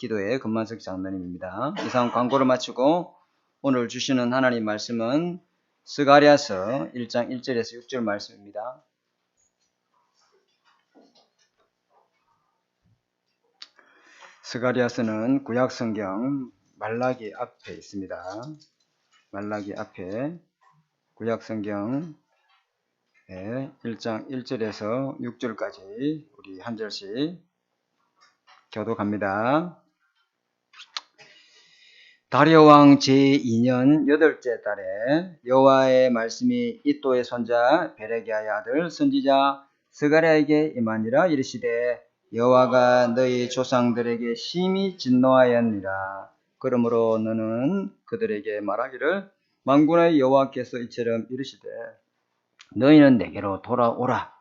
기도의 금만석 장로님입니다. 이상 광고를 마치고 오늘 주시는 하나님 말씀은 스가랴서 1장 1절에서 6절 말씀입니다. 스가랴서는 구약성경 말라기 앞에 있습니다. 말라기 앞에 구약성경 1장 1절에서 6절까지 우리 한 절씩 교독합니다. 다리오 왕 제2년 8째 달에 여호와의 말씀이 이또의 손자 베레기야의 아들 선지자 스가랴에게 임하니라. 이르시되 여호와가 너희 조상들에게 심히 진노하였느니라. 그러므로 너는 그들에게 말하기를 만군의 여호와께서 이처럼 이르시되 너희는 내게로 돌아오라.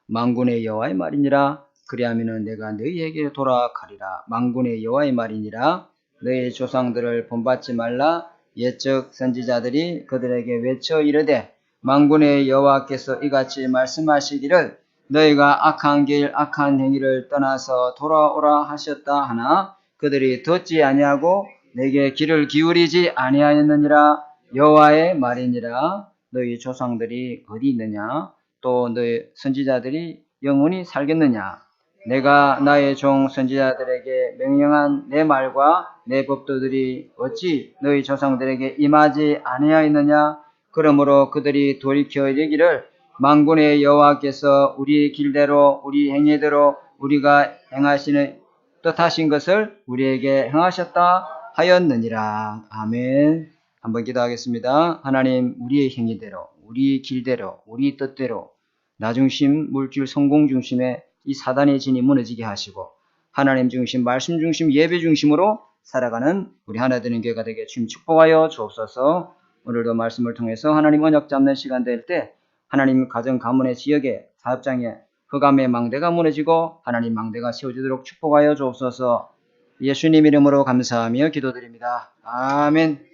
만군의 여호와의 말이니라. 그리하면은 내가 너희에게 돌아가리라. 만군의 여호와의 말이니라. 너희 조상들을 본받지 말라. 옛적 선지자들이 그들에게 외쳐 이르되 만군의 여호와께서 이같이 말씀하시기를 너희가 악한 길 악한 행위를 떠나서 돌아오라 하셨다 하나 그들이 듣지 아니하고 내게 귀를 기울이지 아니하였느니라. 여호와의 말이니라. 너희 조상들이 어디 있느냐? 또 너희 선지자들이 영원히 살겠느냐? 내가 나의 종 선지자들에게 명령한 내 말과 내 법도들이 어찌 너희 조상들에게 임하지 아니하였느냐? 그러므로 그들이 돌이켜 이르기를 만군의 여호와께서 우리 길대로 우리 행위대로 우리가 행하시는 뜻하신 것을 우리에게 행하셨다 하였느니라. 아멘. 한번 기도하겠습니다. 하나님, 우리의 행위대로 우리 길대로 우리 뜻대로 나중심 물질 성공 중심의 이 사단의 진이 무너지게 하시고 하나님 중심 말씀 중심 예배 중심으로 살아가는 우리 하나되는 교회가 되게 주님 축복하여 주옵소서. 오늘도 말씀을 통해서 하나님 언약 잡는 시간 될 때 하나님 가정 가문의 지역에 사업장에 흑암의 망대가 무너지고 하나님 망대가 세워지도록 축복하여 주옵소서. 예수님 이름으로 감사하며 기도드립니다. 아멘.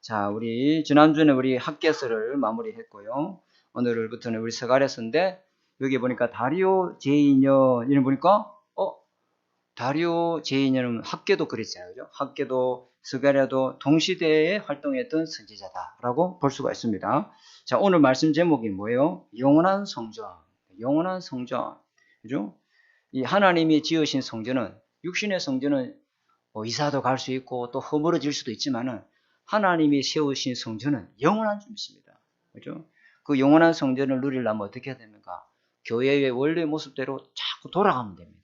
자, 우리 지난주에는 우리 학개서를 마무리했고요. 오늘부터는 우리 스가랴서인데 여기 보니까 다리오 제2년 이름 보니까 다리오 제2년은 학개도 그랬잖아요. 그죠? 학개도 스가랴도 동시대에 활동했던 선지자다라고 볼 수가 있습니다. 자, 오늘 말씀 제목이 뭐예요? 영원한 성전. 영원한 성전. 그죠? 이 하나님이 지으신 성전은 육신의 성전은 이사도 갈 수 있고 또 허물어질 수도 있지만은 하나님이 세우신 성전은 영원한 중심입니다. 그죠? 그 영원한 성전을 누리려면 어떻게 해야 됩니까? 교회의 원래 모습대로 자꾸 돌아가면 됩니다.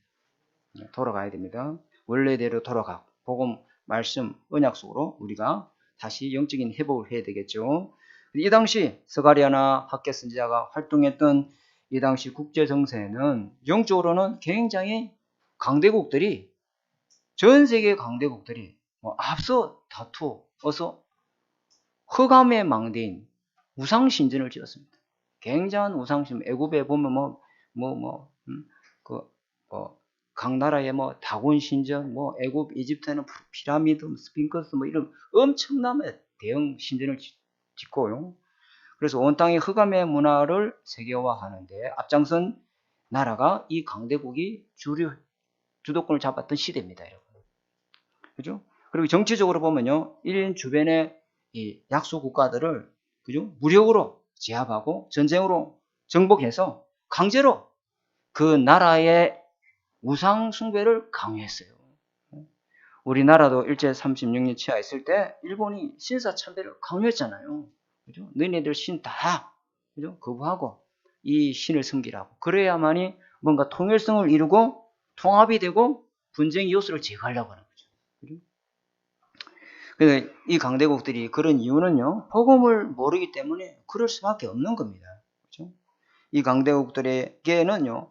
돌아가야 됩니다. 원래대로 돌아가고 복음, 말씀, 언약 속으로 우리가 다시 영적인 회복을 해야 되겠죠. 이 당시 스가랴나 학개 선지자가 활동했던 이 당시 국제 정세는 영적으로는 굉장히 강대국들이 전 세계 강대국들이 앞서 다투어서 흑암의 망대인 우상신전을 지었습니다. 굉장한 우상신, 애굽에 보면 각 나라의 다곤 신전, 애굽, 이집트에는 피라미드, 스핑크스 이런 엄청난 대형 신전을 짓고요. 그래서 온 땅의 흑암의 문화를 세계화하는데 앞장선 나라가 이 강대국이 주도권을 잡았던 시대입니다, 여러분. 그죠? 그리고 정치적으로 보면요, 1인 주변의 이 약소 국가들을 그죠? 무력으로 제압하고 전쟁으로 정복해서 강제로 그 나라의 우상 숭배를 강요했어요. 우리나라도 일제 36년 치하 있을 때 일본이 신사 참배를 강요했잖아요. 그죠? 너희네들 신 다 그죠? 거부하고 이 신을 섬기라고. 그래야만이 뭔가 통일성을 이루고 통합이 되고 분쟁 요소를 제거하려고 하는 거죠. 그죠? 그래서 이 강대국들이 그런 이유는요, 복음을 모르기 때문에 그럴 수밖에 없는 겁니다. 그죠? 이 강대국들에게는요,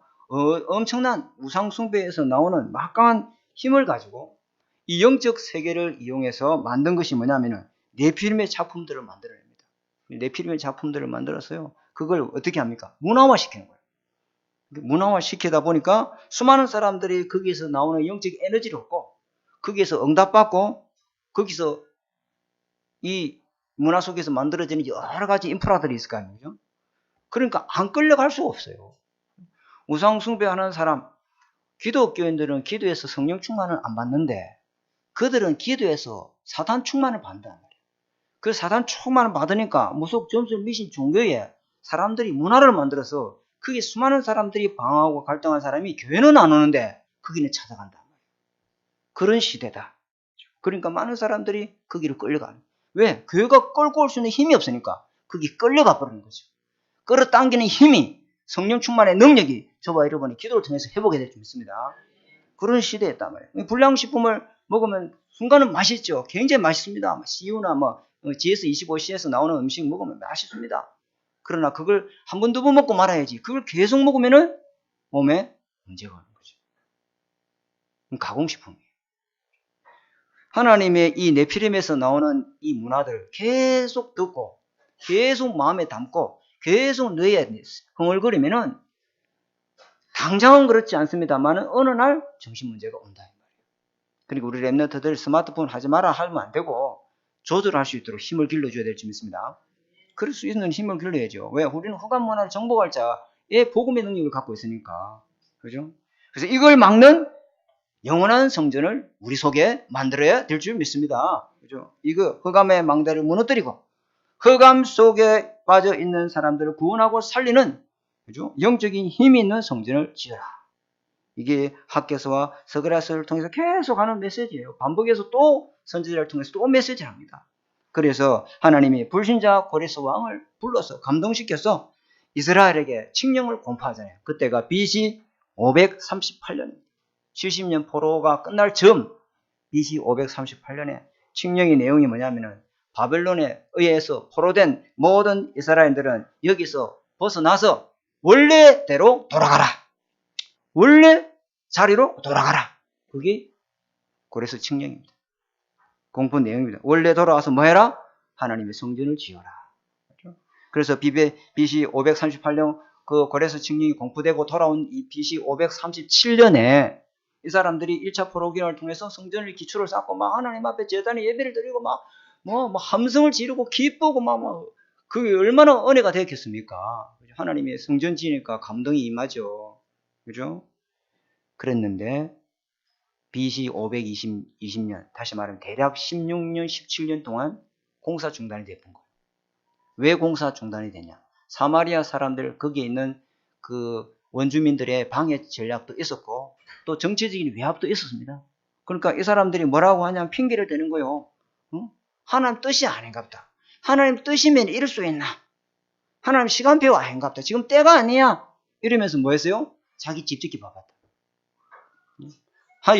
엄청난 우상숭배에서 나오는 막강한 힘을 가지고 이 영적 세계를 이용해서 만든 것이 뭐냐면은 네피림의 작품들을 만들어냅니다. 네피림의 작품들을 만들어서요, 그걸 어떻게 합니까? 문화화시키는 거예요. 문화화시키다 보니까 수많은 사람들이 거기에서 나오는 영적 에너지를 얻고 거기에서 응답받고 거기서 이 문화 속에서 만들어지는 여러 가지 인프라들이 있을 거 아니에요? 그러니까 안 끌려갈 수가 없어요. 우상 숭배하는 사람, 기독교인들은 기도에서 성령 충만을 안 받는데 그들은 기도해서 사단 충만을 받는단 말이에요. 그 사단 충만을 받으니까 무속 점술 미신 종교에 사람들이 문화를 만들어서 그게 수많은 사람들이 방황하고 갈등한 사람이 교회는 안 오는데 거기는 찾아간단 말이에요. 그런 시대다. 그러니까 많은 사람들이 거기를 끌려가는. 왜? 교회가 끌고 올 수 있는 힘이 없으니까 거기 끌려가 버리는 거죠. 끌어당기는 힘이 성령 충만의 능력이 저와 여러분이 기도를 통해서 회복이 될 줄 믿습니다. 그런 시대였단 말이에요. 불량식품을 먹으면 순간은 맛있죠. 굉장히 맛있습니다. CU나 GS25C에서 나오는 음식 먹으면 맛있습니다. 그러나 그걸 한 번, 두 번 먹고 말아야지. 그걸 계속 먹으면은 몸에 문제가 오는 거죠. 가공식품이에요. 하나님의 이 네피림에서 나오는 이 문화들을 계속 듣고 계속 마음에 담고 계속 뇌에 흥얼거리면은 당장은 그렇지 않습니다만 어느 날 정신 문제가 온다. 그리고 우리 랩런트들 스마트폰 하지 마라 하면 안 되고 조절할 수 있도록 힘을 길러줘야 될 줄 믿습니다. 그럴 수 있는 힘을 길러야죠. 왜? 우리는 흑암 문화를 정복할 자의 복음의 능력을 갖고 있으니까. 그죠? 그래서 이걸 막는 영원한 성전을 우리 속에 만들어야 될 줄 믿습니다. 그죠? 이거 흑암의 망대를 무너뜨리고 흑암 속에 빠져 있는 사람들을 구원하고 살리는, 그죠? 영적인 힘이 있는 성전을 지어라. 이게 학개서와 스가랴서를 통해서 계속 하는 메시지예요. 반복해서 또 선지자를 통해서 또 메시지를 합니다. 그래서 하나님이 불신자 고레스 왕을 불러서 감동시켜서 이스라엘에게 칙령을 공포하잖아요. 그때가 BC 538년, 70년 포로가 끝날 즈음 BC 538년에 칙령의 내용이 뭐냐면은 바벨론에 의해서 포로된 모든 이스라엘들은 여기서 벗어나서 원래대로 돌아가라. 원래 자리로 돌아가라. 그게 고레스 칙령입니다. 공포 내용입니다. 원래 돌아와서 뭐 해라? 하나님의 성전을 지어라. 그래서 BC 538년 그 고레스 칙령이 공포되고 돌아온 이 BC 537년에 이 사람들이 1차 포로기를 통해서 성전을 기초를 쌓고 막 하나님 앞에 제단에 예배를 드리고 막 함성을 지르고 기쁘고 그게 얼마나 은혜가 되었겠습니까? 하나님의 성전 지으니까 감동이 임하죠. 그죠? 그랬는데 BC 520년, 다시 말하면 대략 16년, 17년 동안 공사 중단이 됐던 거예요. 왜 공사 중단이 되냐? 사마리아 사람들, 거기에 있는 그 원주민들의 방해 전략도 있었고 또 정치적인 외압도 있었습니다. 그러니까 이 사람들이 뭐라고 하냐면 핑계를 대는 거예요. 하나님 뜻이 아닌갑다. 하나님 뜻이면 이럴 수 있나? 하나님 시간표 아닌갑다. 지금 때가 아니야. 이러면서 뭐 했어요? 자기 집 짓기 바빴다.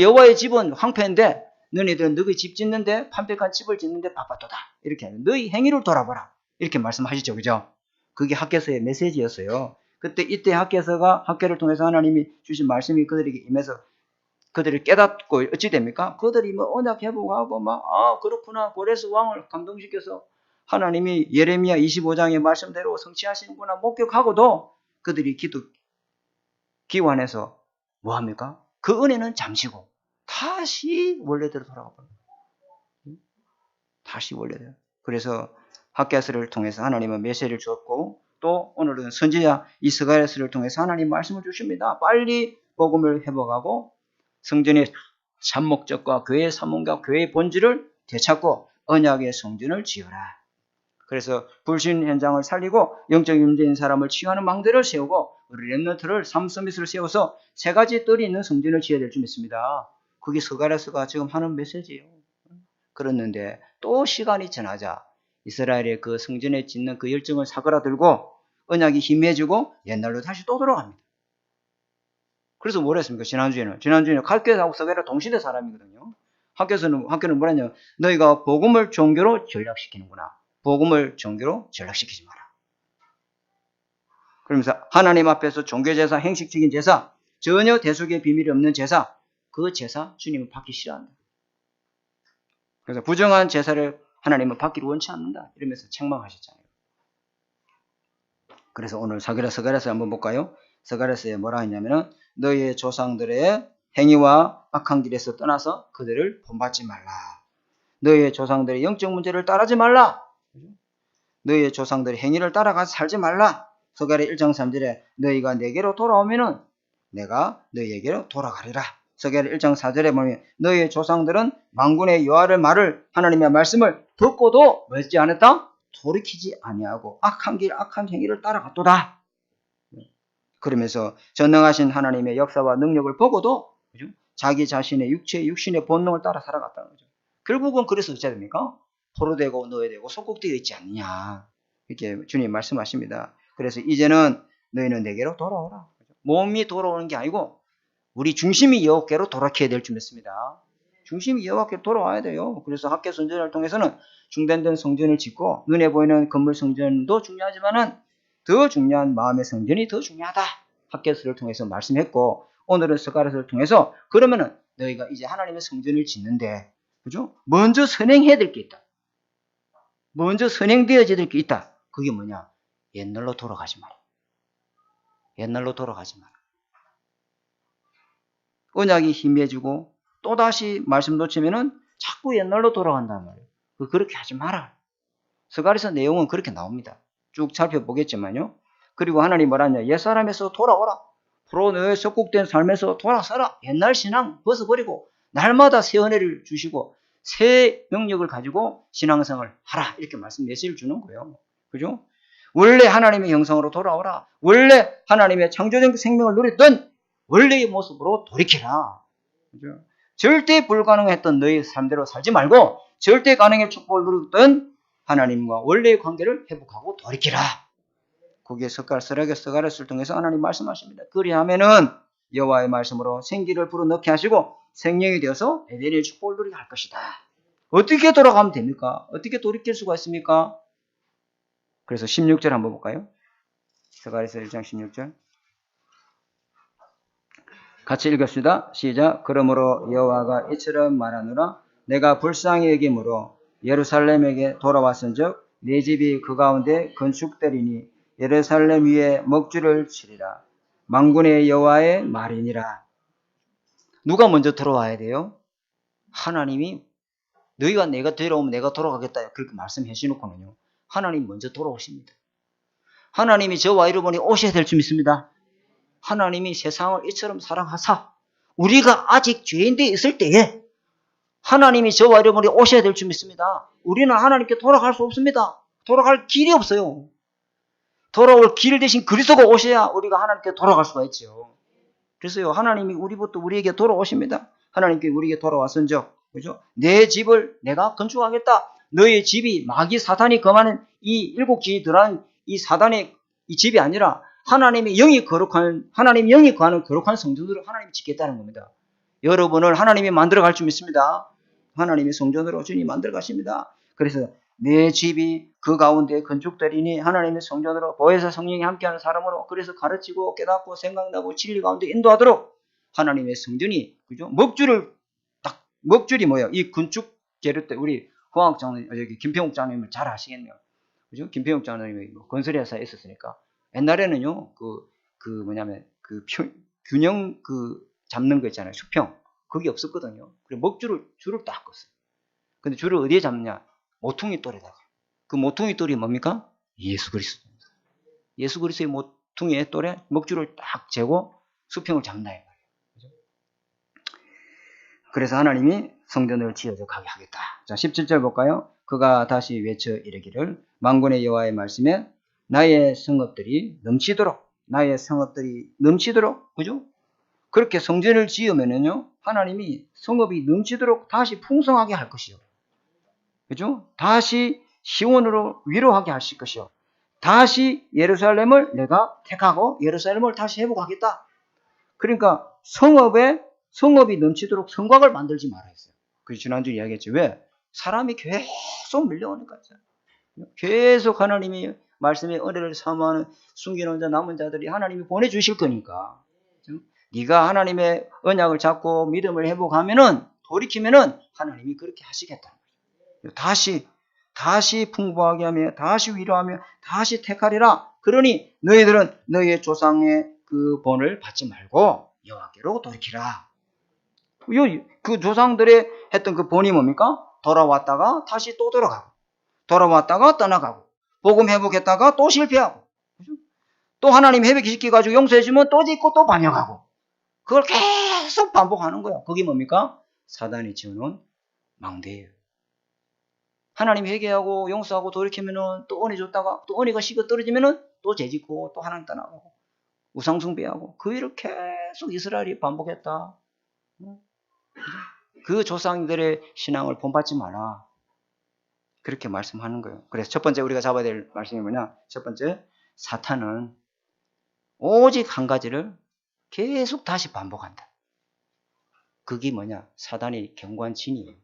여호와의 집은 황폐인데 너희들은 너희 집 짓는데 판백한 집을 짓는데 바빴도다. 이렇게 하면 너희 행위를 돌아보라. 이렇게 말씀하시죠. 그죠? 그게 학개서의 메시지였어요. 이때 학개를 통해서 하나님이 주신 말씀이 그들에게 임해서 그들을 깨닫고 어찌 됩니까? 그들이 언약 회복하고 그렇구나. 고레스 왕을 감동시켜서 하나님이 예레미야 25장의 말씀대로 성취하시는구나 목격하고도 그들이 기원해서 뭐 합니까? 그 은혜는 잠시고 다시 원래대로 돌아가 버려요. 다시 원래대로. 그래서 학개서를 통해서 하나님은 메시지를 주었고 또 오늘은 선지자 이 스가랴서를 통해서 하나님 말씀을 주십니다. 빨리 복음을 회복하고 성전의 참목적과 교회의 사문과 교회의 본질을 되찾고 언약의 성전을 지어라. 그래서 불신 현장을 살리고 영적인 문제인 사람을 치유하는 망대를 세우고 우리 렘넌트를 삼서밋을 세워서 세 가지 뜰이 있는 성전을 지어야 될 줄 믿습니다. 그게 스가랴서가 지금 하는 메시지예요. 그랬는데 또 시간이 지나자 이스라엘의 그 성전에 짓는 그 열정을 사그라들고 언약이 희미해지고 옛날로 다시 또 돌아갑니다. 그래서 뭘 했습니까? 지난주에는 학교하고 스가랴 동시대 사람이거든요. 학교는 뭐랬냐면 너희가 복음을 종교로 전락시키는구나. 복음을 종교로 전락시키지 마라. 그러면서 하나님 앞에서 종교제사, 행식적인 제사, 전혀 대속의 비밀이 없는 제사, 그 제사 주님은 받기 싫어한다. 그래서 부정한 제사를 하나님은 받기를 원치 않는다. 이러면서 책망하셨잖아요. 그래서 오늘 스가랴서 한번 볼까요? 스가랴서에 뭐라 했냐면은 너희의 조상들의 행위와 악한 길에서 떠나서 그들을 본받지 말라. 너희의 조상들의 영적 문제를 따르지 말라. 너희의 조상들의 행위를 따라가서 살지 말라. 스가랴 1장 3절에 너희가 내게로 돌아오면은 내가 너희에게로 돌아가리라. 스가랴 1장 4절에 보면 너희의 조상들은 만군의 여호와의 말을 하나님의 말씀을 듣고도 뭐지 않았다? 돌이키지 아니하고 악한 길 악한 행위를 따라갔도다. 그러면서 전능하신 하나님의 역사와 능력을 보고도 그죠? 자기 자신의 육신의 본능을 따라 살아갔다는 거죠. 결국은 그래서 어찌해야 됩니까? 포로되고 노예되고 속국되어 있지 않느냐. 이렇게 주님 말씀하십니다. 그래서 이제는 너희는 내게로 돌아오라. 몸이 돌아오는 게 아니고 우리 중심이 여호와께로 돌아켜야 될 줄 믿습니다. 중심이 여호와께로 돌아와야 돼요. 그래서 학교 선전을 통해서는 중단된 성전을 짓고 눈에 보이는 건물 성전도 중요하지만은 더 중요한 마음의 성전이 더 중요하다. 학교서를 통해서 말씀했고 오늘은 스가랴서를 통해서 그러면은 너희가 이제 하나님의 성전을 짓는데 그죠? 먼저 선행해야 될 게 있다. 먼저 선행되어야 될 게 있다. 그게 뭐냐? 옛날로 돌아가지 마라. 옛날로 돌아가지 마라. 언약이 희미해지고 또다시 말씀 놓치면은 자꾸 옛날로 돌아간단 말이에요. 그렇게 하지 마라. 스가랴서 내용은 그렇게 나옵니다. 쭉 살펴보겠지만요. 그리고 하나님 뭐라냐? 옛사람에서 돌아오라. 프로 너의 속국된 삶에서 돌아서라. 옛날 신앙 벗어버리고 날마다 새 은혜를 주시고 새 능력을 가지고 신앙생활을 하라. 이렇게 메시지를 주는 거예요. 그죠? 원래 하나님의 형상으로 돌아오라. 원래 하나님의 창조적 생명을 누렸던 원래의 모습으로 돌이키라. 그죠? 절대 불가능했던 너희 삶대로 살지 말고 절대 가능의 축복을 누렸던 하나님과 원래의 관계를 회복하고 돌이키라. 거기에 스가랴서를 통해서 하나님 말씀하십니다. 그리하면은 여호와의 말씀으로 생기를 불어넣게 하시고 생명이 되어서 에덴의 축복을 누리게 할 것이다. 어떻게 돌아가면 됩니까? 어떻게 돌이킬 수가 있습니까? 그래서 16절 한번 볼까요? 스가랴서 1장 16절 같이 읽읍시다. 시작. 그러므로 여호와가 이처럼 말하노라. 내가 불쌍히 여김으로 예루살렘에게 돌아왔은즉 내 집이 그 가운데 건축되리니 예루살렘 위에 먹주를 치리라. 만군의 여호와의 말이니라. 누가 먼저 들어와야 돼요? 하나님이 너희가 내가 데려오면 내가 돌아가겠다. 그렇게 말씀해 주시놓고는요. 하나님 먼저 돌아오십니다. 하나님이 저와 여러분이 오셔야 될 줄 믿습니다. 하나님이 세상을 이처럼 사랑하사 우리가 아직 죄인되어 있을 때에 하나님이 저와 여러분이 오셔야 될 줄 믿습니다. 우리는 하나님께 돌아갈 수 없습니다. 돌아갈 길이 없어요. 돌아올 길 대신 그리스도가 오셔야 우리가 하나님께 돌아갈 수가 있죠. 그래서요, 하나님이 우리에게 돌아오십니다. 하나님께 우리에게 돌아왔은즉, 그죠? 내 집을 내가 건축하겠다. 너의 집이 마귀 사탄이 거하는 이 7지 들어간 이 사단의 이 집이 아니라 하나님이 영이 거하는 거룩한 성전으로 하나님이 짓겠다는 겁니다. 여러분을 하나님이 만들어 갈 줄 믿습니다. 하나님의 성전으로 주님 만들어 가십니다. 그래서 내 집이 그 가운데 건축되리니 하나님의 성전으로 보혜사 성령이 함께하는 사람으로 그래서 가르치고 깨닫고 생각나고 진리 가운데 인도하도록 하나님의 성전이 그죠? 먹줄이 뭐예요? 이 건축 재료 때 우리 홍학 장로님, 김평욱 장로님을 잘 아시겠네요. 그죠? 김평욱 장로님이 건설회사에 있었으니까 옛날에는요 균형 잡는 거 있잖아요. 수평 그게 없었거든요. 그래서 줄을 딱 껐어요. 근데 줄을 어디에 잡느냐? 모퉁이 돌에다가. 그 모퉁이 돌이 뭡니까? 예수 그리스도입니다. 예수 그리스도의 모퉁이의 돌에 먹줄을 딱 재고 수평을 잡는다. 그죠? 그래서 하나님이 성전을 지어져 가게 하겠다. 자, 17절 볼까요? 그가 다시 외쳐 이르기를 만군의 여호와의 말씀에 나의 성읍들이 넘치도록, 그죠? 그렇게 성전을 지으면은요, 하나님이 성읍이 넘치도록 다시 풍성하게 할 것이요. 그죠? 다시 시온으로 위로하게 하실 것이요. 다시 예루살렘을 내가 택하고 예루살렘을 다시 회복하겠다. 그러니까 성읍이 넘치도록 성곽을 만들지 말아 했어요. 그래서 지난주에 이야기했죠. 왜? 사람이 계속 밀려오니까. 계속 하나님이 말씀의 은혜를 사모하는 숨기는 자 남은 자들이 하나님이 보내주실 거니까. 네가 하나님의 언약을 잡고 믿음을 회복하면은 돌이키면은 하나님이 그렇게 하시겠다. 다시 풍부하게 하며 다시 위로하며 다시 택하리라. 그러니 너희들은 너희의 조상의 그 본을 받지 말고 여호와께로 돌이키라. 그 조상들의 했던 그 본이 뭡니까? 돌아왔다가 다시 또 돌아가고 돌아왔다가 떠나가고 복음 회복했다가 또 실패하고 또 하나님 회복시켜가지고 용서해주면 또 짓고 또 반역하고 그걸 계속 반복하는 거야. 그게 뭡니까? 사단이 지어놓은 망대예요. 하나님 회개하고 용서하고 돌이키면은 또 은혜 줬다가 또 은혜가 식어 떨어지면은 또 죄짓고 또 하나님 떠나고 우상숭배하고 그 일을 계속 이스라엘이 반복했다. 그 조상들의 신앙을 본받지 마라. 그렇게 말씀하는 거예요. 그래서 첫 번째 우리가 잡아야 될 말씀이 뭐냐? 첫 번째, 사탄은 오직 한 가지를 계속 다시 반복한다. 그게 뭐냐? 사단의 경관진이에요.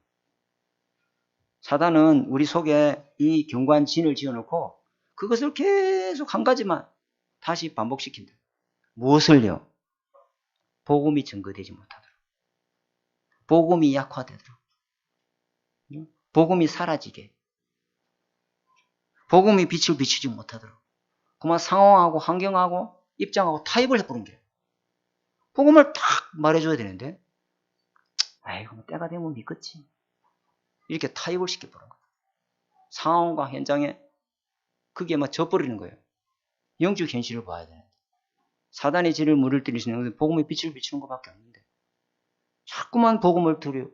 사단은 우리 속에 이 경관진을 지어놓고 그것을 계속 한 가지만 다시 반복시킨다. 무엇을요? 복음이 증거되지 못하도록. 복음이 약화되도록. 복음이 사라지게. 복음이 빛을 비추지 못하도록. 그만 상황하고 환경하고 입장하고 타협을 해버린 거예요. 복음을 딱 말해줘야 되는데 아이고 때가 되면 믿겠지. 이렇게 타협을 시켜버린 거예요. 상황과 현장에 그게 막 져버리는 거예요. 영적 현실을 봐야 되는데 사단의 질을 물을 들이시는 복음의 빛을 비추는 것밖에 없는데 자꾸만 복음을 두려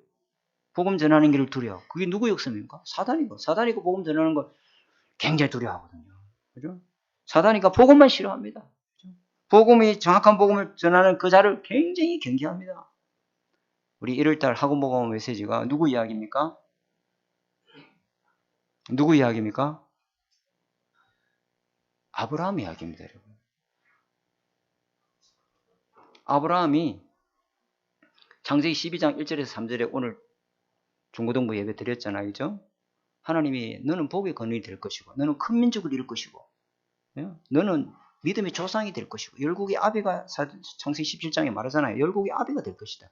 복음 전하는 길을 두려. 그게 누구 역사입니까? 사단이고. 사단이고 복음 전하는 걸 굉장히 두려워하거든요. 그죠? 사단이가 복음만 싫어합니다. 그죠? 복음이 정확한 복음을 전하는 그 자를 굉장히 경계합니다. 우리 1월달 학원복음 메시지가 누구 이야기입니까? 누구 이야기입니까? 아브라함 이야기입니다, 여러분. 아브라함이 창세기 12장 1절에서 3절에 오늘 중고등부 예배 드렸잖아요. 그죠? 하나님이 너는 복의 근원이 될 것이고 너는 큰 민족을 이룰 것이고 너는 믿음의 조상이 될 것이고 열국의 아비가 창세기 17장에 말하잖아요. 열국의 아비가 될 것이다.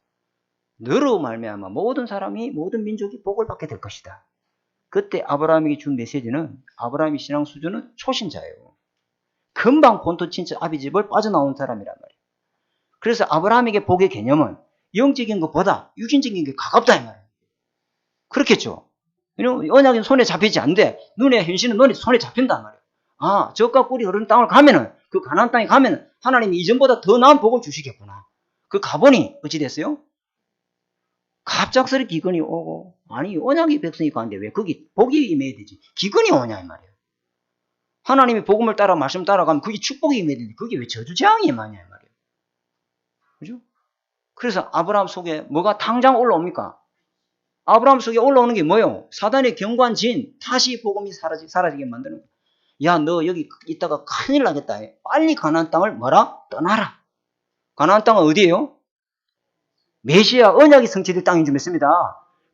너로 말미암아 모든 사람이 모든 민족이 복을 받게 될 것이다. 그때 아브라함에게 준 메시지는 아브라함의 신앙 수준은 초신자예요. 금방 본토 친척 아비 집을 빠져나온 사람이란 말이에요. 그래서 아브라함에게 복의 개념은 영적인 것보다 육신적인 게 가깝다 이 말이에요. 그렇겠죠. 언약은 손에 잡히지 않는데 눈의 현실은 눈에 손에 잡힌단 말이에요. 아, 젖과 꿀이 흐르는 땅을 가면은 그 가나안 땅에 가면은 하나님이 이전보다 더 나은 복을 주시겠구나. 그 가보니 어찌 됐어요? 갑작스레 기근이 오고 아니 언약이 백성이 가는데 왜 거기 복이 임해야 되지? 기근이 오냐 이 말이에요. 하나님이 복음을 따라 말씀 따라가면 그게 축복이 임해야 되는데 그게 왜 저주재앙이 임하냐 이 말이에요. 그죠? 그래서 아브라함 속에 뭐가 당장 올라옵니까? 아브라함 속에 올라오는 게 뭐예요? 사단의 경관진, 다시 복음이 사라지게 만드는 거예요. 야, 너 여기 있다가 큰일 나겠다. 빨리 가나안 땅을 뭐라? 떠나라. 가나안 땅은 어디예요? 메시아 언약이 성취될 땅인 줄 믿습니다.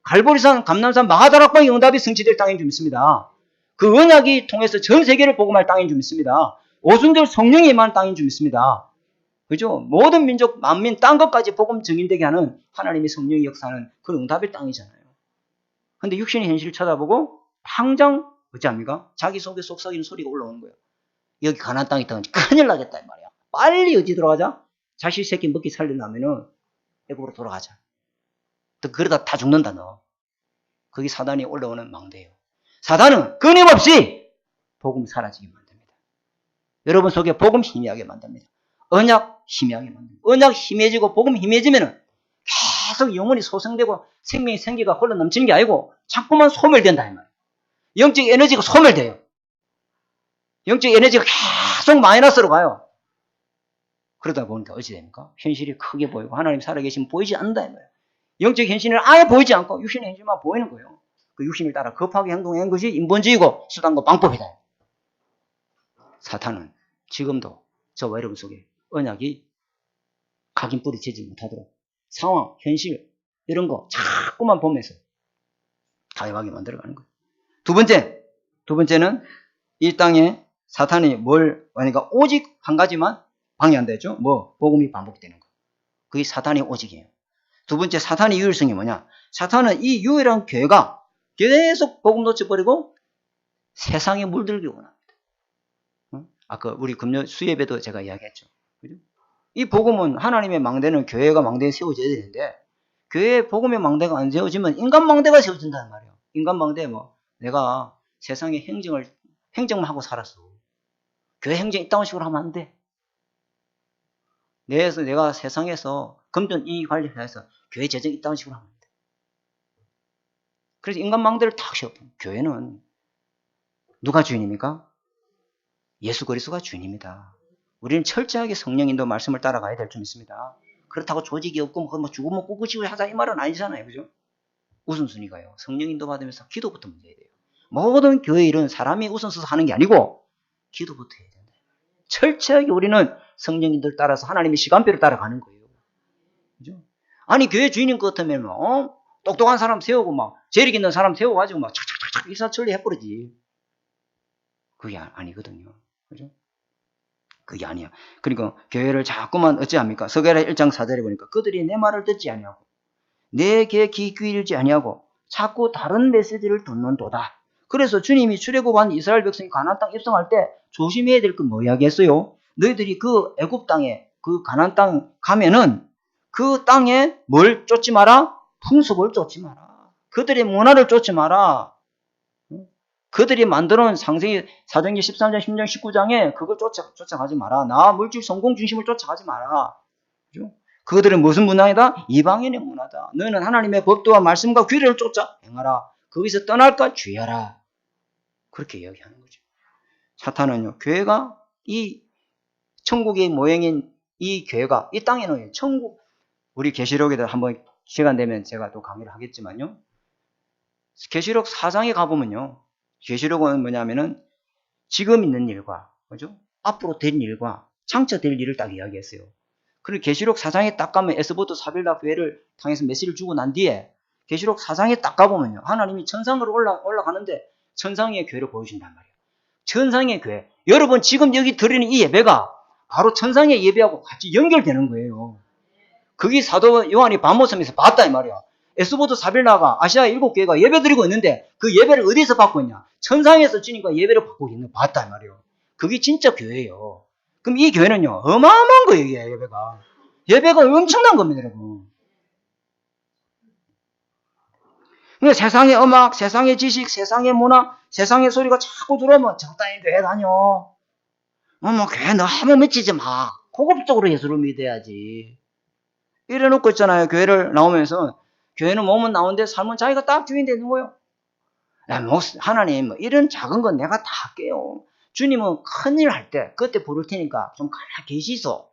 갈보리산, 감남산, 마하다락방의 응답이 성취될 땅인 줄 믿습니다. 그 언약이 통해서 전 세계를 복음할 땅인 줄 믿습니다. 오순절 성령이 임한 땅인 줄 믿습니다. 그죠? 모든 민족, 만민, 딴 것까지 복음 증인되게 하는 하나님의 성령의 역사는 그 응답의 땅이잖아요. 근데 육신의 현실을 쳐다보고 당장 어찌합니까? 자기 속에 속삭이는 소리가 올라오는 거예요. 여기 가나안 땅이 있다가 큰일 나겠다 이 말이야. 빨리 어디 들어가자? 자식 새끼 먹기 살리려면은 애국으로 돌아가자. 또 그러다 다 죽는다 너. 그게 사단이 올라오는 망대예요. 사단은 끊임없이 복음 사라지게 만듭니다. 여러분 속에 복음 희미하게 만듭니다. 언약 희미하게 만듭니다. 언약 희미해지고 복음 희미해지면은 계속 영혼이 소생되고 생명의 생기가 흘러 넘치는 게 아니고 자꾸만 소멸된다 이 말이에요. 영적 에너지가 소멸돼요. 영적 에너지가 계속 마이너스로 가요. 그러다 보니까 어찌 됩니까? 현실이 크게 보이고 하나님 살아계시면 보이지 않는다 이 말이에요. 영적 현실은 아예 보이지 않고 육신의 현실만 보이는 거예요. 그 육신을 따라 급하게 행동한 것이 인본주의고 수단과 방법이다. 사탄은 지금도 저와 여러분 속에 언약이 각인 뿌리치지 못하도록 상황, 현실 이런 거 자꾸만 보면서 다양하게 만들어가는 거예요. 두 번째는 이 땅에 사탄이 그러니까 오직 한 가지만 방해한다죠. 복음이 반복되는 거. 그게 사탄의 오직이에요. 두 번째 사탄의 유일성이 뭐냐? 사탄은 이 유일한 교회가 계속 복음 놓쳐버리고 세상에 물들기 원합니다. 아까 우리 금요 수예배도 제가 이야기했죠. 그죠? 이 복음은 하나님의 망대는 교회가 망대에 세워져야 되는데 교회에 복음의 망대가 안 세워지면 인간 망대가 세워진다는 말이에요. 인간 망대 내가 세상에 행정만 하고 살았어. 교회 행정 이딴 식으로 하면 안 돼. 내가 세상에서 금전 이 관련해서 교회 재정 있다는 식으로 합니다. 그래서 인간망대를 탁 씌워. 교회는 누가 주인입니까? 예수 그리스도가 주인입니다. 우리는 철저하게 성령 인도 말씀을 따라가야 될 줄 믿습니다. 그렇다고 조직이 없고 뭐 죽으면 꿋꿋이 하자 이 말은 아니잖아요. 그죠? 우선순위가요. 성령 인도 받으면서 기도부터 먼저 해야 돼요. 모든 교회 일은 사람이 우선서서 하는 게 아니고 기도부터 해야 된다. 철저하게 우리는 성령 인도를 따라서 하나님의 시간표를 따라가는 거예요. 그죠? 아니 교회 주인인 것 같으면 똑똑한 사람 세우고 막 재력 있는 사람 세워가지고 막 착착착착 일사천리 해버리지. 그게 아니거든요. 그죠? 그게 아니야. 그러니까 교회를 자꾸만 어찌합니까? 서가랴 1장 4절에 보니까 그들이 내 말을 듣지 아니하고 내게 귀 기울이지 아니하고 자꾸 다른 메시지를 듣는도다. 그래서 주님이 출애굽한 이스라엘 백성이 가나안 땅 입성할 때 조심해야 될 건 뭐 이야기했어요? 너희들이 그 애굽 땅에 그 가나안 땅 가면은 그 땅에 뭘 쫓지 마라? 풍습을 쫓지 마라. 그들의 문화를 쫓지 마라. 그들이 만들어놓은 상세히 사도행전 13장, 16장, 19장에 그걸 쫓아가지 마라. 나 물질 성공 중심을 쫓아가지 마라. 그죠? 그들은 무슨 문화이다? 이방인의 문화다. 너희는 하나님의 법도와 말씀과 규례를 쫓아 행하라. 거기서 떠날까 주의하라. 그렇게 이야기하는 거죠. 사탄은요, 교회가 이 천국의 모형인 이 교회가 이 땅에는 천국, 우리 계시록에도 한번 시간 되면 제가 또 강의를 하겠지만요. 계시록 4장에 가보면요. 계시록은 뭐냐면은 지금 있는 일과, 그죠? 앞으로 될 일과 장차될 일을 딱 이야기했어요. 그리고 계시록 4장에 딱 가면 에스보드 사빌라 교회를 향해서 메시지를 주고 난 뒤에 계시록 4장에 딱 가보면요. 하나님이 천상으로 올라가는데 천상의 교회를 보여준단 말이에요. 천상의 교회. 여러분 지금 여기 드리는 이 예배가 바로 천상의 예배하고 같이 연결되는 거예요. 그게 사도 요한이 반모섬에서 봤다 이 말이야. 에스보드 사빌라가 아시아 7교회가 예배 드리고 있는데 그 예배를 어디서 받고 있냐? 천상에서 주님과 예배를 받고 있는 거 봤다 이 말이에요. 그게 진짜 교회예요. 그럼 이 교회는요 어마어마한 거예요. 이게 예배가 엄청난 겁니다 여러분. 그러니까 세상의 음악, 세상의 지식, 세상의 문화, 세상의 소리가 자꾸 들어오면 적당히 교회 다녀. 뭐 교회 너무 미치지 마. 고급적으로 예수를 믿어야지. 이래놓고 있잖아요. 교회를 나오면서 교회는 몸은 나오는데 삶은 자기가 딱 주인 되는 거예요. 야, 하나님 이런 작은 건 내가 다 할게요. 주님은 큰일 할 때 그때 부를 테니까 좀 가만히 계시소.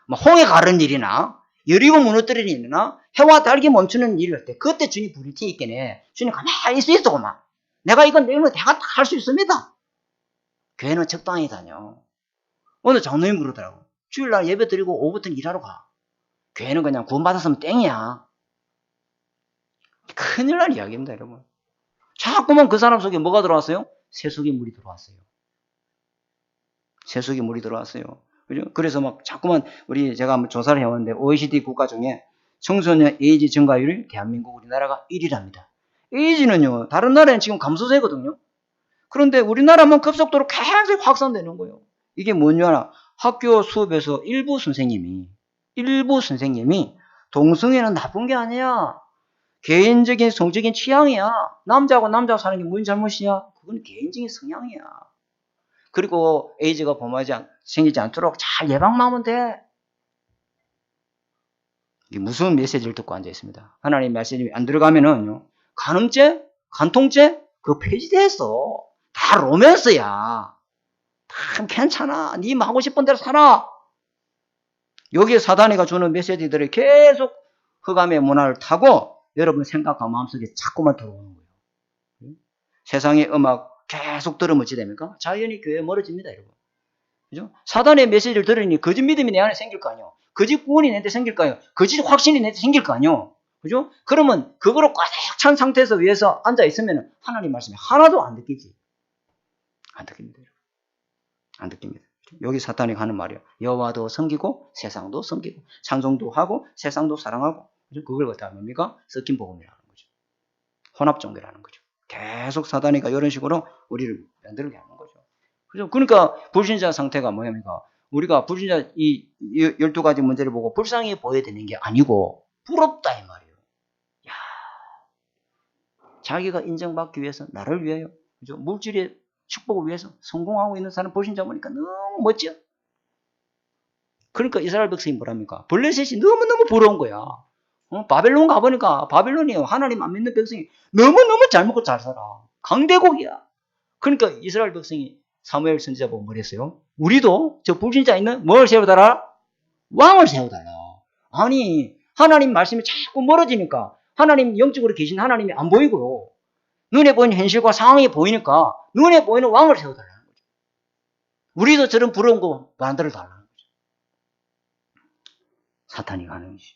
뭐 홍해 가른 일이나 여리고 무너뜨리는 일이나 해와 달기 멈추는 일을 할 때 그때 주님 부를 테니까네. 주님 가만히 있어 그만. 내가 이건 내가 다 할 수 있습니다. 교회는 적당히 다녀. 오늘 장로님 그러더라고. 주일날 예배 드리고 오후부터는 일하러 가. 교회는 그냥 구원받았으면 땡이야. 큰일 날 이야기입니다, 여러분. 자꾸만 그 사람 속에 뭐가 들어왔어요? 세속의 물이 들어왔어요. 세속의 물이 들어왔어요. 그죠? 그래서 막 자꾸만 제가 한번 조사를 해왔는데 OECD 국가 중에 청소년 에이즈 증가율이 대한민국 우리나라가 1위랍니다. 에이즈는요, 다른 나라는 지금 감소세거든요. 그런데 우리나라만 급속도로 계속 확산되는 거예요. 이게 뭐냐? 학교 수업에서 일부 선생님이 동성애는 나쁜 게 아니야. 개인적인 성적인 취향이야. 남자하고 남자하고 사는 게 뭔 잘못이야? 그건 개인적인 성향이야. 그리고 에이즈가 생기지 않도록 잘 예방만 하면 돼. 이게 무슨 메시지를 듣고 앉아 있습니다. 하나님 말씀이 안 들어가면은요. 간음죄, 간통죄 그거 폐지됐어. 다 로맨스야. 다 괜찮아. 네 하고 싶은 대로 살아. 여기에 사단이가 주는 메시지들이 계속 흑암의 문화를 타고 여러분 생각과 마음속에 자꾸만 들어오는 거예요. 세상의 음악 계속 들으면 어찌 됩니까? 자연히 교회에 멀어집니다, 여러분. 그죠? 사단의 메시지를 들으니 거짓 믿음이 내 안에 생길 거 아니에요. 거짓 구원이 내한테 생길 거 아니에요. 거짓 확신이 내한테 생길 거 아니에요. 그죠? 그러면 그거로 꽉 찬 상태에서 위에서 앉아 있으면 하나님 말씀이 하나도 안 듣기지. 안 듣깁니다, 여러분. 안 듣깁니다. 여기 사탄이 하는 말이에요. 여호와도 섬기고 세상도 섬기고 찬송도 하고 세상도 사랑하고 그걸 갖다 뭡니까? 섞인 복음이라는 거죠. 혼합 종교라는 거죠. 계속 사단이가 이런 식으로 우리를 만들게 하는 거죠. 그죠? 그러니까 불신자 상태가 뭐냐니까 우리가 불신자 이 12가지 문제를 보고 불쌍히 보여야 되는 게 아니고 부럽다 이 말이에요. 야, 자기가 인정받기 위해서 나를 위하여 그죠? 물질의 축복을 위해서 성공하고 있는 사람 불신자 보니까 너무 멋져. 그러니까 이스라엘 백성이 뭐랍니까? 블레셋이 너무너무 부러운 거야. 바벨론 가보니까 바벨론이 하나님 안 믿는 백성이 너무너무 잘 먹고 잘 살아. 강대국이야. 그러니까 이스라엘 백성이 사무엘 선지자 보고 뭐랬어요? 우리도 저 불신자 있는 뭘 세워달라? 왕을 세워달라. 아니 하나님 말씀이 자꾸 멀어지니까 하나님 영적으로 계신 하나님이 안 보이고 눈에 보이는 현실과 상황이 보이니까 눈에 보이는 왕을 세워달라는 거죠. 우리도 저런 부러운 거 만들어 달라는 거죠. 사탄이 하는 것이.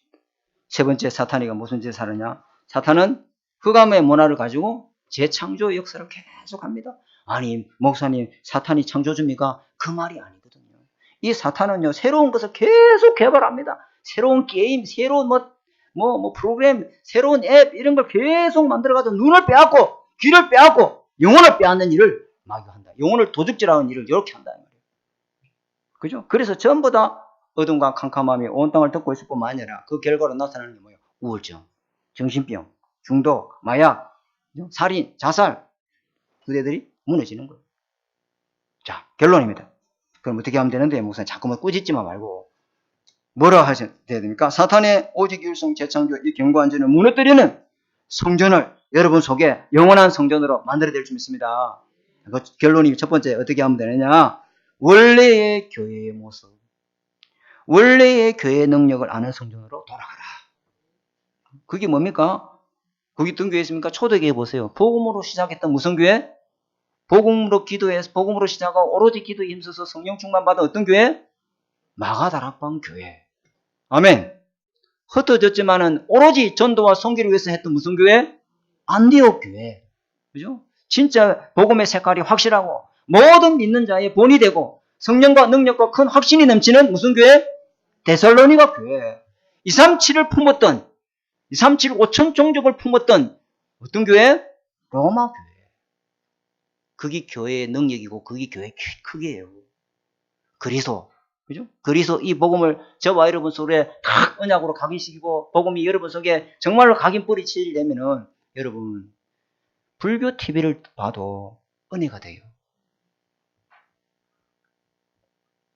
세 번째 사탄이가 무슨 짓을 하느냐? 사탄은 흑암의 문화를 가지고 재창조 역사를 계속합니다. 아니 목사님 사탄이 창조주입니까? 그 말이 아니거든요. 이 사탄은요 새로운 것을 계속 개발합니다. 새로운 게임, 새로운 프로그램, 새로운 앱 이런 걸 계속 만들어가지고 눈을 빼앗고 귀를 빼앗고 영혼을 빼앗는 일을 마귀가 한다. 영혼을 도둑질하는 일을 이렇게 한다. 그죠? 그래서 전부 다 어둠과 캄캄함이 온 땅을 덮고 있을 뿐만 아니라 그 결과로 나타나는 게 뭐예요? 우울증, 정신병, 중독, 마약, 살인, 자살 그대들이 무너지는 거예요. 자, 결론입니다. 그럼 어떻게 하면 되는데 목사님 자꾸만 꾸짖지만 말고 뭐라 하셔야 됩니까? 사탄의 오직 일성 재창조 이 경고한전을 무너뜨리는 성전을 여러분 속에 영원한 성전으로 만들어야 될 줄 믿습니다. 그 결론이 첫 번째 어떻게 하면 되느냐? 원래의 교회의 모습, 원래의 교회의 능력을 아는 성전으로 돌아가라. 그게 뭡니까? 거기 어떤 교회 있습니까? 초대교회 보세요. 복음으로 시작했던 무슨 교회? 복음으로 기도해서 복음으로 시작하고 오로지 기도에 힘써서 성령 충만 받은 어떤 교회? 마가다락방 교회. 아멘. 흩어졌지만은 오로지 전도와 선교를 위해서 했던 무슨 교회? 안디옥 교회. 그죠? 진짜 복음의 색깔이 확실하고 모든 믿는 자의 본이 되고 성령과 능력과 큰 확신이 넘치는 무슨 교회? 데살로니가 교회. 237을 품었던 237 5천 종족을 품었던 어떤 교회? 로마 교회. 그게 교회의 능력이고 그게 교회의 크기예요. 그래서 그죠? 그래서 이 복음을 저와 여러분 속에 탁 언약으로 각인시키고 복음이 여러분 속에 정말로 각인 뿌리치려면은 여러분 불교 TV를 봐도 은혜가 돼요.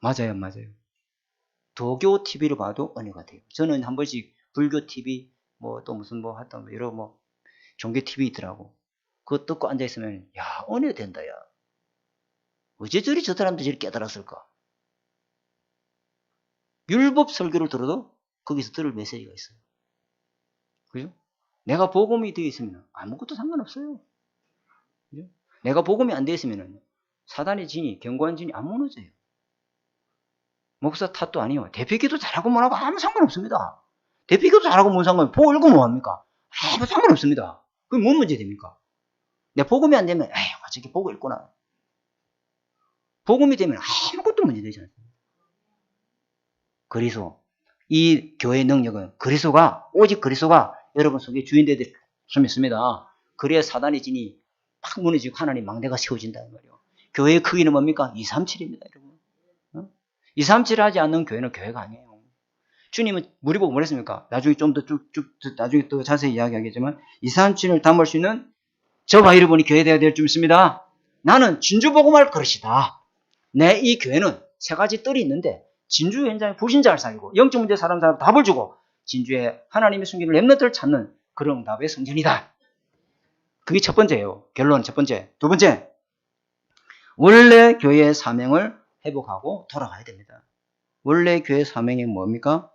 맞아요, 맞아요. 도교 TV를 봐도 은혜가 돼요. 저는 한 번씩 불교 TV 또 무슨 하여튼 여러 종교 TV 있더라고. 그거 듣고 앉아있으면 야 은혜 된다 야. 어째 저리 저 사람들이 저리 깨달았을까? 율법 설교를 들어도 거기서 들을 메시지가 있어요. 그죠? 내가 복음이 되어 있으면 아무것도 상관없어요. 그죠? 내가 복음이 안 되어 있으면 사단의 진이, 견고한 진이 안 무너져요. 목사 탓도 아니에요. 대표기도 잘하고 뭐하고 아무 상관없습니다. 대표기도 잘하고 뭔 상관이에요. 복 읽으면 뭐합니까? 아무 상관없습니다. 그게 뭔 문제 됩니까? 내 복음이 안 되면 에이 저기 보고 읽구나. 복음이 되면 아무것도 문제 되지 않습니다. 그리스도 이 교회의 능력은 오직 그리스도가 여러분 속에 주인 되될 줄 믿습니다. 그래야 사단의 진이 팍 무너지고 하나님 망대가 세워진다는 말이에요. 교회의 크기는 뭡니까? 237입니다, 여러분. 237을 하지 않는 교회는 교회가 아니에요. 주님은 우리 보고 뭐랬습니까? 나중에 좀 더 나중에 또 자세히 이야기하겠지만 237을 담을 수 있는 저와 여러분이 교회 되어야 될 줄 믿습니다. 나는 진주복음할 그릇이다. 내 이 교회는 세 가지 뜰이 있는데 진주 현장에 불신자를 살리고 영적 문제 사람 답을 주고 진주에 하나님의 숨기는 렘넌트를 찾는 그런 응답의 성전이다. 그게 첫 번째예요. 결론 첫 번째. 두 번째, 원래 교회의 사명을 회복하고 돌아가야 됩니다. 원래 교회 사명이 뭡니까?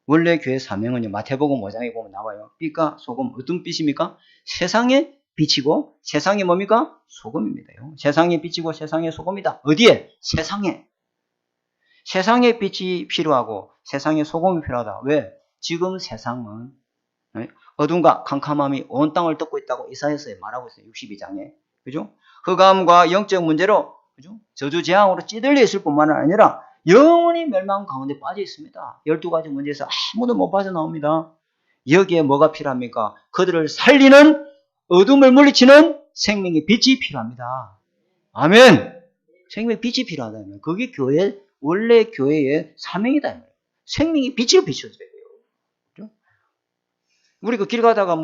원래 교회 사명은요, 마태복음 5장에 보면 나와요. 빛과 소금, 어떤 빛입니까? 세상에 빛이고 세상이 뭡니까? 소금입니다. 세상에 빛이고 세상의 소금이다. 어디에? 세상에. 세상의 빛이 필요하고 세상의 소금이 필요하다. 왜? 지금 세상은 어둠과 캄캄함이 온 땅을 덮고 있다고 이사야서에 말하고 있어요. 62장에. 그죠? 흑암과 영적 문제로, 그죠? 저주 재앙으로 찌들려 있을 뿐만 아니라 영원히 멸망 가운데 빠져 있습니다. 12가지 문제에서 아무도 못 빠져나옵니다. 여기에 뭐가 필요합니까? 그들을 살리는 어둠을 물리치는 생명의 빛이 필요합니다. 아멘! 생명의 빛이 필요하다면 그게 원래 교회의 사명이다. 생명의 빛을 비춰줘야 돼요. 그렇죠? 우리 길 가다가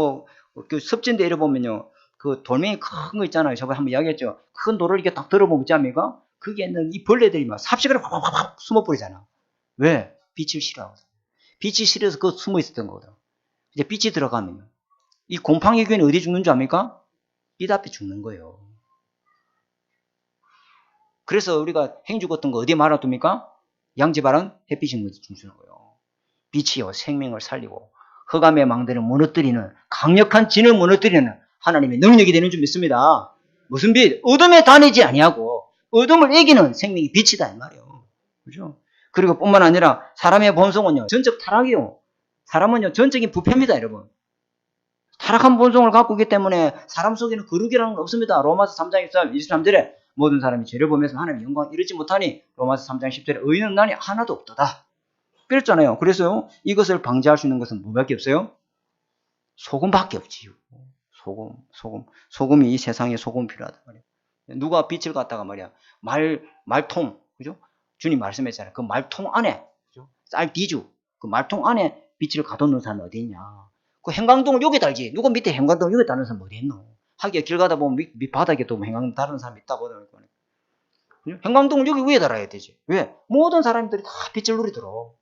그 섭진대 이래보면요. 그 돌멩이 큰 거 있잖아요. 저번에 한번 이야기했죠. 큰 돌을 이렇게 딱 들어보면 있지 않습니까? 거기에 있는 이 벌레들이 막 삽시간에 확 숨어버리잖아. 왜? 빛을 싫어하거든. 빛이 싫어서 그 숨어 있었던 거거든. 이제 빛이 들어가면 이 곰팡이 귀는 어디 죽는 줄 압니까? 빛 앞에 죽는 거예요. 그래서 우리가 행주 같은 거 어디에 말아둡니까? 양지바른 햇빛이 묻어주는 거예요. 빛이요 생명을 살리고 흑암의 망대를 무너뜨리는 강력한 진을 무너뜨리는 하나님의 능력이 되는 줄 믿습니다. 무슨 빛? 어둠에 다니지 아니하고 어둠을 이기는 생명이 빛이다 이 말이에요. 그죠? 그리고 뿐만 아니라 사람의 본성은요 전적 타락이요. 사람은요 전적인 부패입니다, 여러분. 타락한 본성을 갖고 있기 때문에 사람 속에는 거룩이라는 건 없습니다. 로마서 3장 23절에 모든 사람이 죄를 보면서 하나님의 영광 이르지 못하니 로마서 3장 10절에 의인은 난이 하나도 없도다. 그랬잖아요. 그래서 이것을 방지할 수 있는 것은 뭐밖에 없어요? 소금밖에 없지요. 소금이 이 세상에 소금 필요하단 말이에요. 누가 빛을 갖다가 말이야 말통, 그죠? 주님 말씀했잖아요. 그 말통 안에, 그죠? 쌀디주 그 말통 안에 빛을 가둬놓은 사람이 어디 있냐? 그 행강동을 여기 달지. 누가 밑에 행강동을 여기 다는 사람 어디 있노? 하기야 길 가다 보면 밑 바닥에 또 행강동 다른 사람이 있다고 하더라고요. 행강동을 여기 위에 달아야 되지. 왜? 모든 사람들이 다 빛을 누리도록.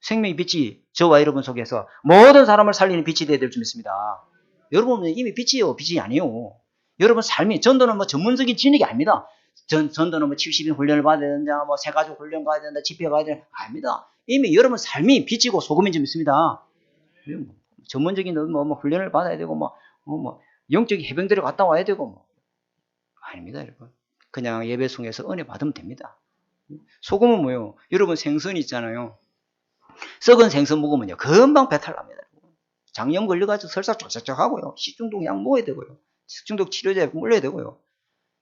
생명의 빛이 저와 여러분 속에서 모든 사람을 살리는 빛이 되어야 될 줄 믿습니다. 여러분은 이미 빛이에요. 빛이 아니에요. 여러분 삶이, 전도는 뭐 전문적인 진학이 아닙니다. 전도는 뭐 70인 훈련을 받아야 된다, 뭐 세가족 훈련 가야 된다, 집회 가야 된다. 아닙니다. 이미 여러분 삶이 빛이고 소금인 줄 믿습니다. 전문적인 뭐 훈련을 받아야 되고, 뭐 영적인 해병대를 갔다 와야 되고, 뭐. 아닙니다, 여러분. 그냥 예배송에서 은혜 받으면 됩니다. 소금은 뭐예요? 여러분 생선 있잖아요. 썩은 생선 먹으면요 금방 배탈 납니다. 장염 걸려가지고 설사 쫙쫙쫙 하고요. 식중독 약 먹어야 되고요. 식중독 치료제 물려야 되고요.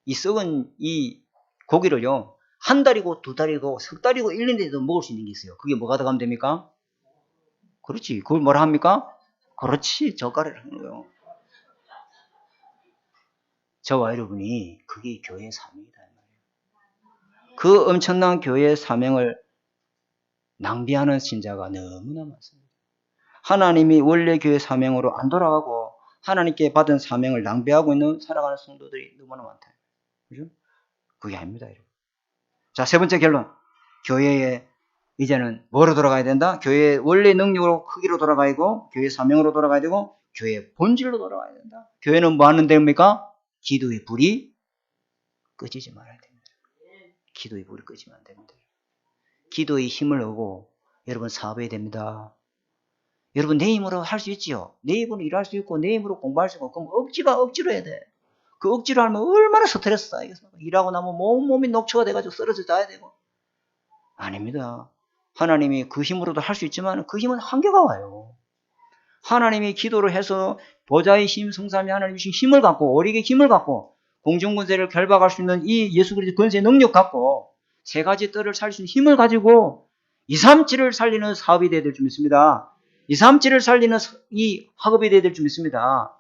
이 썩은 이 고기를요 한 달이고 두 달이고 석 달이고 1년에도 먹을 수 있는 게 있어요. 그게 뭐가 들어가면 됩니까? 그렇지. 그걸 뭐라 합니까? 그렇지. 젓갈을 하는 거예요. 저와 여러분이 그게 교회의 사명이다. 그 엄청난 교회의 사명을 낭비하는 신자가 너무나 많습니다. 하나님이 원래 교회 사명으로 안 돌아가고 하나님께 받은 사명을 낭비하고 있는 살아가는 성도들이 너무나 많다. 그죠? 그게 아닙니다, 여러분. 자, 세 번째 결론. 교회에 이제는 뭐로 돌아가야 된다? 교회의 원래 능력으로 크기로 돌아가야 되고, 교회의 사명으로 돌아가야 되고, 교회의 본질로 돌아가야 된다. 교회는 뭐 하는 데입니까? 기도의 불이 꺼지지 말아야 됩니다. 기도의 불이 꺼지면 안 됩니다. 기도의 힘을 얻고 여러분 사업해야 됩니다. 여러분 내 힘으로 할 수 있지요. 내 힘으로 일할 수 있고 내 힘으로 공부할 수 있고 그럼 억지로 해야 돼. 그 억지로 하면 얼마나 스트레스 쌓이겠습니까? 일하고 나면 몸이 녹초가 돼가지고 쓰러져 자야 되고. 아닙니다. 하나님이 그 힘으로도 할 수 있지만 그 힘은 한계가 와요. 하나님이 기도를 해서 보좌의 힘, 성삼위 하나님이 주신 힘을 갖고 오릭의 힘을 갖고 공중권세를 결박할 수 있는 이 예수 그리스도의 권세의 능력 갖고 세 가지 뜰을 살릴 수 있는 힘을 가지고 237을 살리는 사업이 되어야 될 줄 믿습니다. 237을 살리는 이 학업이 되어야 될 줄 믿습니다.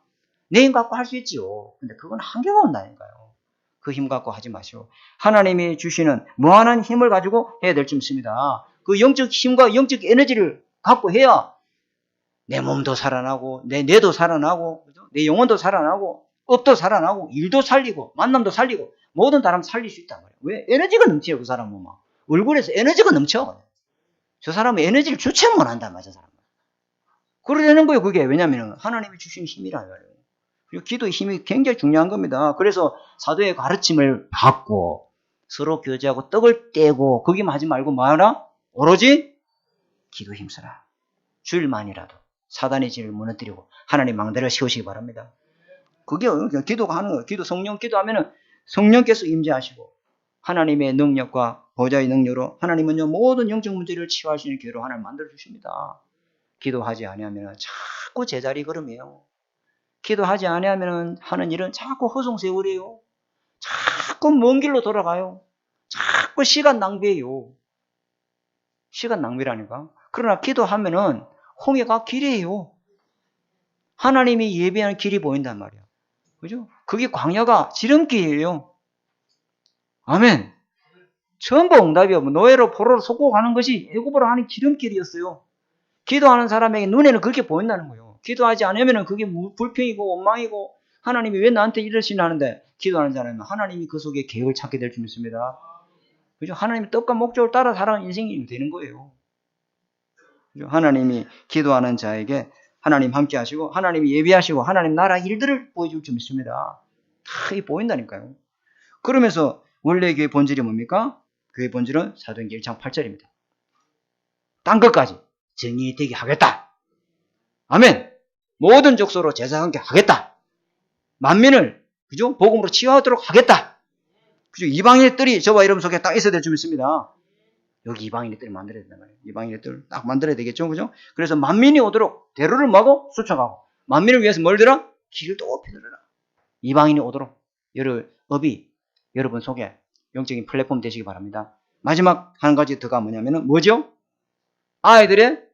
내 힘 갖고 할 수 있지요. 근데 그건 한계가 온다니까요. 그 힘 갖고 하지 마시오. 하나님이 주시는 무한한 힘을 가지고 해야 될 줄 믿습니다. 그 영적 힘과 영적 에너지를 갖고 해야 내 몸도 살아나고 내 뇌도 살아나고 내 영혼도 살아나고 업도 살아나고 일도 살리고 만남도 살리고 모든 사람 살릴 수 있단 말이에요. 왜? 에너지가 넘쳐요. 그 사람은 막 얼굴에서 에너지가 넘쳐. 저 사람은 에너지를 주체 못한단 말이야. 저 사람은. 그러려는 거예요. 그게. 왜냐하면 하나님이 주신 힘이라 말이에요. 그리고 기도의 힘이 굉장히 중요한 겁니다. 그래서 사도의 가르침을 받고 서로 교제하고 떡을 떼고 거기만 하지 말고 뭐하라? 오로지 기도 힘쓰라. 주일만이라도 사단의 진을 무너뜨리고 하나님 망대를 세우시기 바랍니다. 그게 기도가 하는 거예요. 기도 성령 기도하면은 성령께서 임재하시고 하나님의 능력과 보좌의 능력으로 하나님은요 모든 영적 문제를 치유할 수 있는 기회로 하나님 만들어 주십니다. 기도하지 아니하면 자꾸 제자리 걸음이에요. 기도하지 아니하면 하는 일은 자꾸 허송세월이에요. 자꾸 먼 길로 돌아가요. 자꾸 시간 낭비해요. 시간 낭비라니까. 그러나 기도하면은 홍해가 길이에요. 하나님이 예비한 길이 보인단 말이야. 그죠? 그게 광야가 지름길이에요. 아멘. 전부 응답이요. 노예로 포로로 속고 가는 것이 애굽으로 하는 지름길이었어요. 기도하는 사람에게 눈에는 그렇게 보인다는 거예요. 기도하지 않으면 그게 불평이고 원망이고 하나님이 왜 나한테 이러시나 하는데 기도하는 사람은 하나님이 그 속에 계획을 찾게 될 줄 믿습니다. 그죠? 하나님이 뜻과 목적을 따라 살아가는 인생이 되는 거예요. 하나님이 기도하는 자에게 하나님 함께 하시고 하나님이 예비하시고 하나님 나라 일들을 보여줄 줄 믿습니다. 다 보인다니까요. 그러면서 원래 교회 본질이 뭡니까? 교회 본질은 사도행전 1장 8절입니다. 딴 것까지 정의되게 하겠다. 아멘. 모든 족속으로 제사와 함께 하겠다. 만민을 그죠? 복음으로 치유하도록 하겠다. 그죠? 이방인의 뜰이 저와 여러분 속에 딱 있어야 될 줄 믿습니다. 여기 이방인의 뜰을 만들어야 된단 말이에요. 이방인의 뜰을 딱 만들어야 되겠죠. 그죠? 그래서 만민이 오도록 대로를 막고 수척하고 만민을 위해서 뭘 들어? 길도 높이 들어라. 이방인이 오도록 업이 여러분 속에 영적인 플랫폼 되시기 바랍니다. 마지막 한 가지 더가 뭐냐면은 뭐죠? 아이들의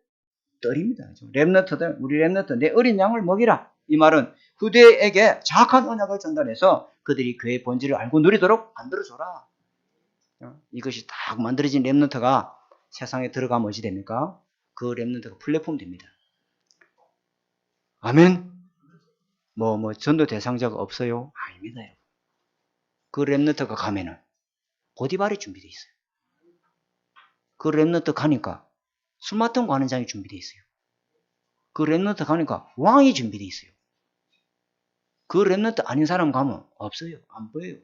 뜰입니다. 렘너트들, 우리 렘너트, 내 어린 양을 먹이라. 이 말은 후대에게 정확한 언약을 전달해서 그들이 교회의 본질을 알고 누리도록 만들어줘라. 이것이 딱 만들어진 렘너트가 세상에 들어가면 어찌 됩니까? 그 렘너트가 플랫폼 됩니다. 아멘? 전도 대상자가 없어요? 아닙니다. 여러분. 그 렘너트가 가면은 보디발이 준비되어 있어요. 그 렘너트 가니까 술 맡은 거 하는 장이 준비되어 있어요. 그 렘너트 가니까 왕이 준비되어 있어요. 그 렘너트 아닌 사람 가면 없어요. 안 보여요.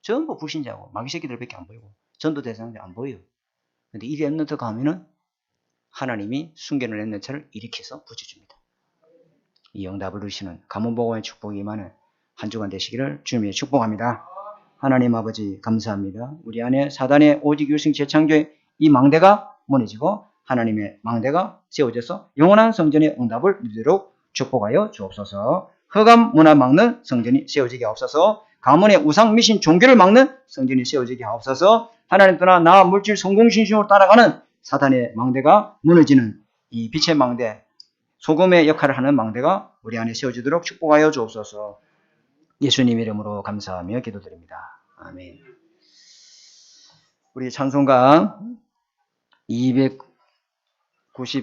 전부 불신자고 마귀 새끼들밖에 안 보이고 전도 대상자 안 보여요. 근데 이 렘너트 가면은 하나님이 숨겨놓은 렘너트를 일으켜서 붙여줍니다. 이 응답을 누리시는 가문복음의 축복이 임하는 한 주간 되시기를 주님의 축복합니다. 하나님 아버지 감사합니다. 우리 안에 사단의 오직 유생 재창조의 이 망대가 무너지고 하나님의 망대가 세워져서 영원한 성전의 응답을 누리도록 축복하여 주옵소서. 흑암 문화 막는 성전이 세워지게 하옵소서. 가문의 우상 미신 종교를 막는 성전이 세워지게 하옵소서. 하나님 떠나 나 물질 성공신심으로 따라가는 사단의 망대가 무너지는 이 빛의 망대, 소금의 역할을 하는 망대가 우리 안에 세워지도록 축복하여 주옵소서. 예수님 이름으로 감사하며 기도드립니다. 아멘. 우리 찬송가 293장